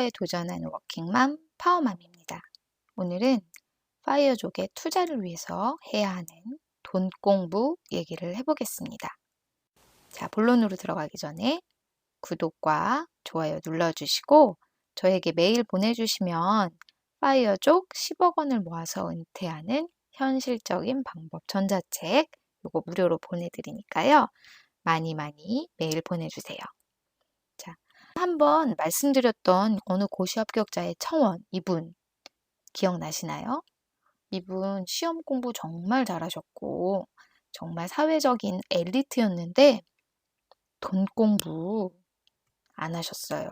파이어에 도전하는 워킹맘, 파워맘입니다. 오늘은 파이어족의 투자를 위해서 해야 하는 돈 공부 얘기를 해보겠습니다. 자, 본론으로 들어가기 전에 구독과 좋아요 눌러주시고 저에게 메일 보내주시면 파이어족 10억 원을 모아서 은퇴하는 현실적인 방법 전자책 이거 무료로 보내드리니까요. 많이 메일 보내주세요. 자, 한번 말씀드렸던 어느 고시 합격자의 청원 이분 기억나시나요? 이분 시험 공부 정말 잘하셨고 정말 사회적인 엘리트였는데 돈 공부 안 하셨어요.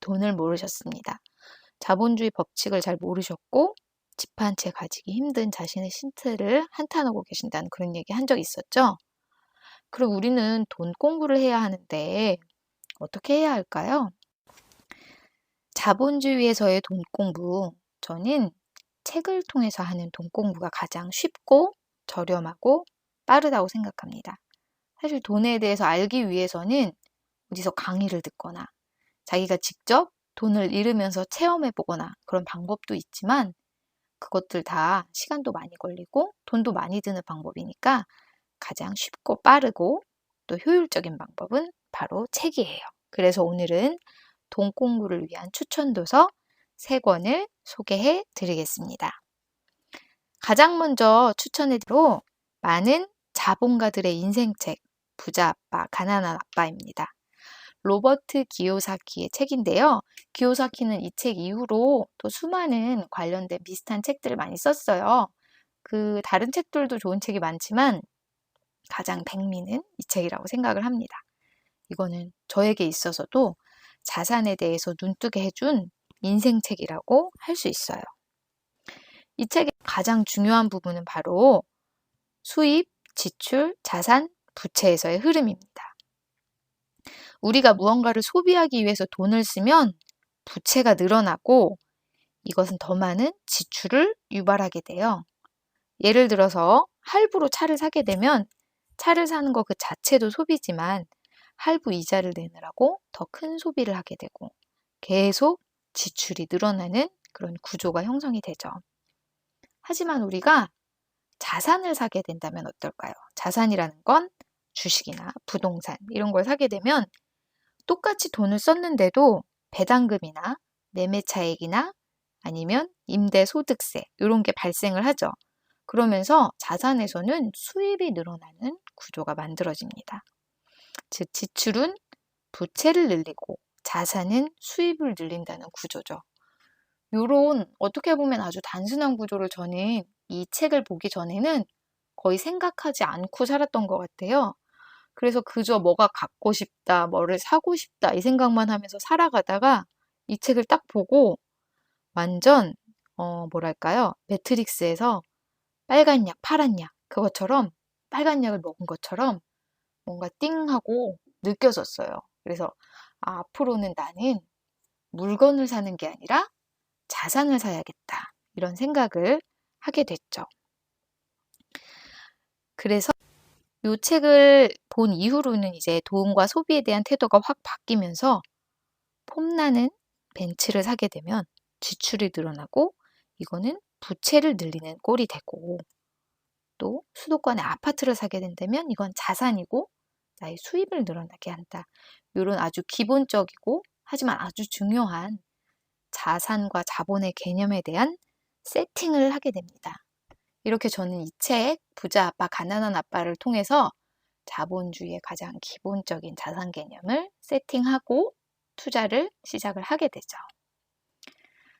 돈을 모르셨습니다. 자본주의 법칙을 잘 모르셨고 집 한 채 가지기 힘든 자신의 신세를 한탄하고 계신다는 그런 얘기 한 적 있었죠? 그럼 우리는 돈 공부를 해야 하는데 어떻게 해야 할까요? 자본주의에서의 돈 공부, 저는 책을 통해서 하는 돈 공부가 가장 쉽고 저렴하고 빠르다고 생각합니다. 사실 돈에 대해서 알기 위해서는 어디서 강의를 듣거나 자기가 직접 돈을 잃으면서 체험해 보거나 그런 방법도 있지만 그것들 다 시간도 많이 걸리고 돈도 많이 드는 방법이니까 가장 쉽고 빠르고 또 효율적인 방법은 바로 책이에요. 그래서 오늘은 돈 공부를 위한 추천 도서 3권을 소개해 드리겠습니다. 가장 먼저 추천해드리로 많은 자본가들의 인생책 부자 아빠, 가난한 아빠입니다. 로버트 기요사키의 책인데요. 기요사키는 이 책 이후로 또 수많은 관련된 비슷한 책들을 많이 썼어요. 그 다른 책들도 좋은 책이 많지만 가장 백미는 이 책이라고 생각을 합니다. 이거는 저에게 있어서도 자산에 대해서 눈뜨게 해준 인생책이라고 할 수 있어요. 이 책의 가장 중요한 부분은 바로 수입, 지출, 자산, 부채에서의 흐름입니다. 우리가 무언가를 소비하기 위해서 돈을 쓰면 부채가 늘어나고 이것은 더 많은 지출을 유발하게 돼요. 예를 들어서 할부로 차를 사게 되면 차를 사는 것 그 자체도 소비지만 할부 이자를 내느라고 더 큰 소비를 하게 되고 계속 지출이 늘어나는 그런 구조가 형성이 되죠. 하지만 우리가 자산을 사게 된다면 어떨까요? 자산이라는 건 주식이나 부동산 이런 걸 사게 되면 똑같이 돈을 썼는데도 배당금이나 매매 차익이나 아니면 임대소득세 이런 게 발생을 하죠. 그러면서 자산에서는 수입이 늘어나는 구조가 만들어집니다. 즉 지출은 부채를 늘리고 자산은 수입을 늘린다는 구조죠. 요런 어떻게 보면 아주 단순한 구조를 저는 이 책을 보기 전에는 거의 생각하지 않고 살았던 것 같아요. 그래서 그저 뭐가 갖고 싶다, 뭐를 사고 싶다 이 생각만 하면서 살아가다가 이 책을 딱 보고 완전 뭐랄까요? 매트릭스에서 빨간 약, 파란 약 그것처럼 빨간 약을 먹은 것처럼 뭔가 띵 하고 느껴졌어요. 그래서 앞으로는 나는 물건을 사는 게 아니라 자산을 사야겠다. 이런 생각을 하게 됐죠. 그래서 이 책을 본 이후로는 이제 돈과 소비에 대한 태도가 확 바뀌면서 폼나는 벤츠를 사게 되면 지출이 늘어나고 이거는 부채를 늘리는 꼴이 되고 또 수도권의 아파트를 사게 된다면 이건 자산이고 나의 수입을 늘어나게 한다. 이런 아주 기본적이고 하지만 아주 중요한 자산과 자본의 개념에 대한 세팅을 하게 됩니다. 이렇게 저는 이 책 부자 아빠, 가난한 아빠를 통해서 자본주의의 가장 기본적인 자산 개념을 세팅하고 투자를 시작을 하게 되죠.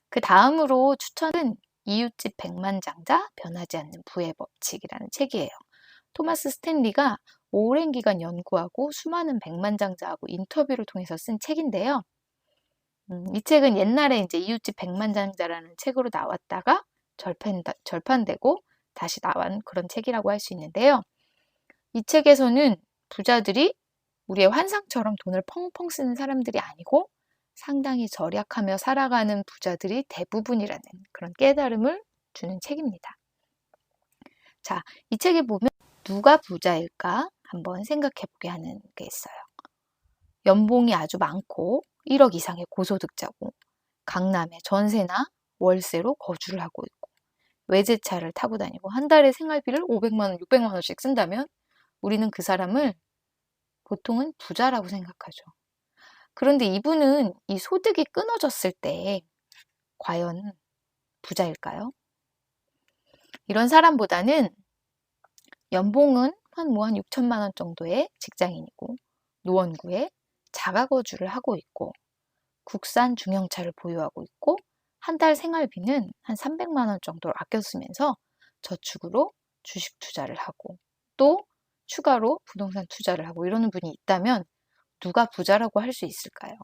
그 다음으로 추천은 이웃집 백만장자 변하지 않는 부의 법칙이라는 책이에요. 토마스 스탠리가 오랜 기간 연구하고 수많은 백만장자하고 인터뷰를 통해서 쓴 책인데요. 이 책은 옛날에 이제 이웃집 백만장자라는 책으로 나왔다가 절판되고 다시 나온 그런 책이라고 할 수 있는데요. 이 책에서는 부자들이 우리의 환상처럼 돈을 펑펑 쓰는 사람들이 아니고 상당히 절약하며 살아가는 부자들이 대부분이라는 그런 깨달음을 주는 책입니다. 자, 이 책에 보면 누가 부자일까 한번 생각해 보게 하는 게 있어요. 연봉이 아주 많고 1억 이상의 고소득자고 강남에 전세나 월세로 거주를 하고 있고 외제차를 타고 다니고 한 달에 생활비를 500만 원, 600만 원씩 쓴다면 우리는 그 사람을 보통은 부자라고 생각하죠. 그런데 이분은 이 소득이 끊어졌을 때 과연 부자일까요? 이런 사람보다는 연봉은 한 6천만 원 정도의 직장인이고 노원구에 자가거주를 하고 있고 국산 중형차를 보유하고 있고 한 달 생활비는 한 300만 원 정도를 아껴 쓰면서 저축으로 주식 투자를 하고 또 추가로 부동산 투자를 하고 이러는 분이 있다면 누가 부자라고 할 수 있을까요?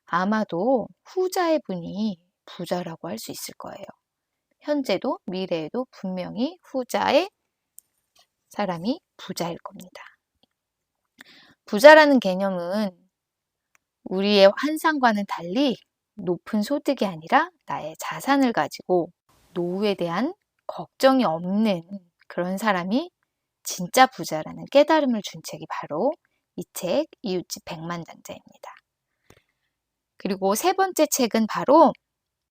아마도 후자의 분이 부자라고 할 수 있을 거예요. 현재도 미래에도 분명히 후자의 사람이 부자일 겁니다. 부자라는 개념은 우리의 환상과는 달리 높은 소득이 아니라 나의 자산을 가지고 노후에 대한 걱정이 없는 그런 사람이 진짜 부자라는 깨달음을 준 책이 바로 이 책 이웃집 백만장자입니다. 그리고 세 번째 책은 바로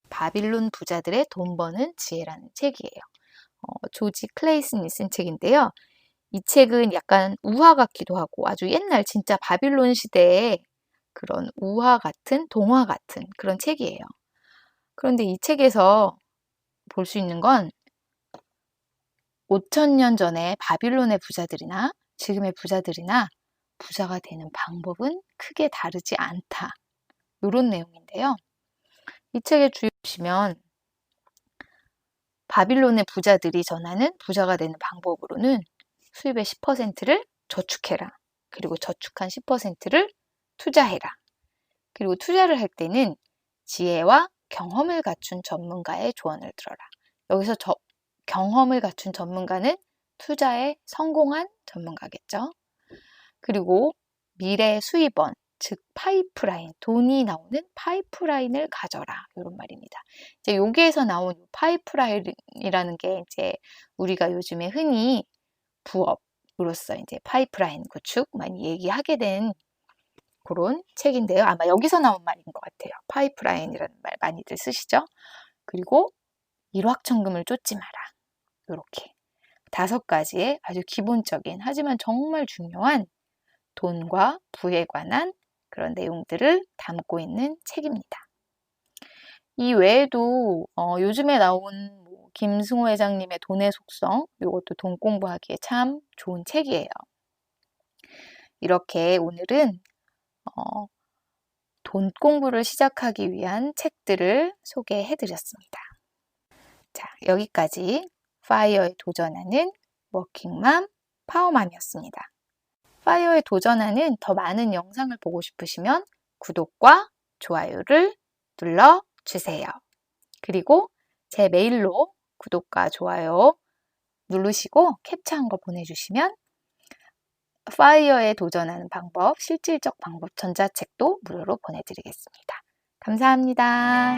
바빌론 부자들의 돈 버는 지혜라는 책이에요. 조지 클레이슨이 쓴 책인데요. 이 책은 약간 우화 같기도 하고 아주 옛날 진짜 바빌론 시대의 그런 우화 같은 동화 같은 그런 책이에요. 그런데 이 책에서 볼 수 있는 건 5,000년 전에 바빌론의 부자들이나 지금의 부자들이나 부자가 되는 방법은 크게 다르지 않다. 이런 내용인데요. 이 책의 주요 보시면 바빌론의 부자들이 전하는 부자가 되는 방법으로는 수입의 10%를 저축해라. 그리고 저축한 10%를 투자해라. 그리고 투자를 할 때는 지혜와 경험을 갖춘 전문가의 조언을 들어라. 여기서 경험을 갖춘 전문가는 투자에 성공한 전문가겠죠. 그리고 미래 수입원, 즉 파이프라인, 돈이 나오는 파이프라인을 가져라. 이런 말입니다. 이제 여기에서 나온 파이프라인이라는 게 이제 우리가 요즘에 흔히 부업으로서 이제 파이프라인 구축 많이 얘기하게 된 그런 책인데요. 아마 여기서 나온 말인 것 같아요. 파이프라인이라는 말 많이들 쓰시죠? 그리고 일확천금을 쫓지 마라. 이렇게 5가지의 아주 기본적인 하지만 정말 중요한 돈과 부에 관한 그런 내용들을 담고 있는 책입니다. 이 외에도 요즘에 나온 김승호 회장님의 돈의 속성, 이것도 돈 공부하기에 참 좋은 책이에요. 이렇게 오늘은 돈 공부를 시작하기 위한 책들을 소개해드렸습니다. 자, 여기까지 파이어에 도전하는 워킹맘, 파워맘이었습니다. 파이어에 도전하는 더 많은 영상을 보고 싶으시면 구독과 좋아요를 눌러주세요. 그리고 제 메일로 구독과 좋아요 누르시고 캡처한 거 보내주시면 파이어에 도전하는 방법, 실질적 방법 전자책도 무료로 보내드리겠습니다. 감사합니다.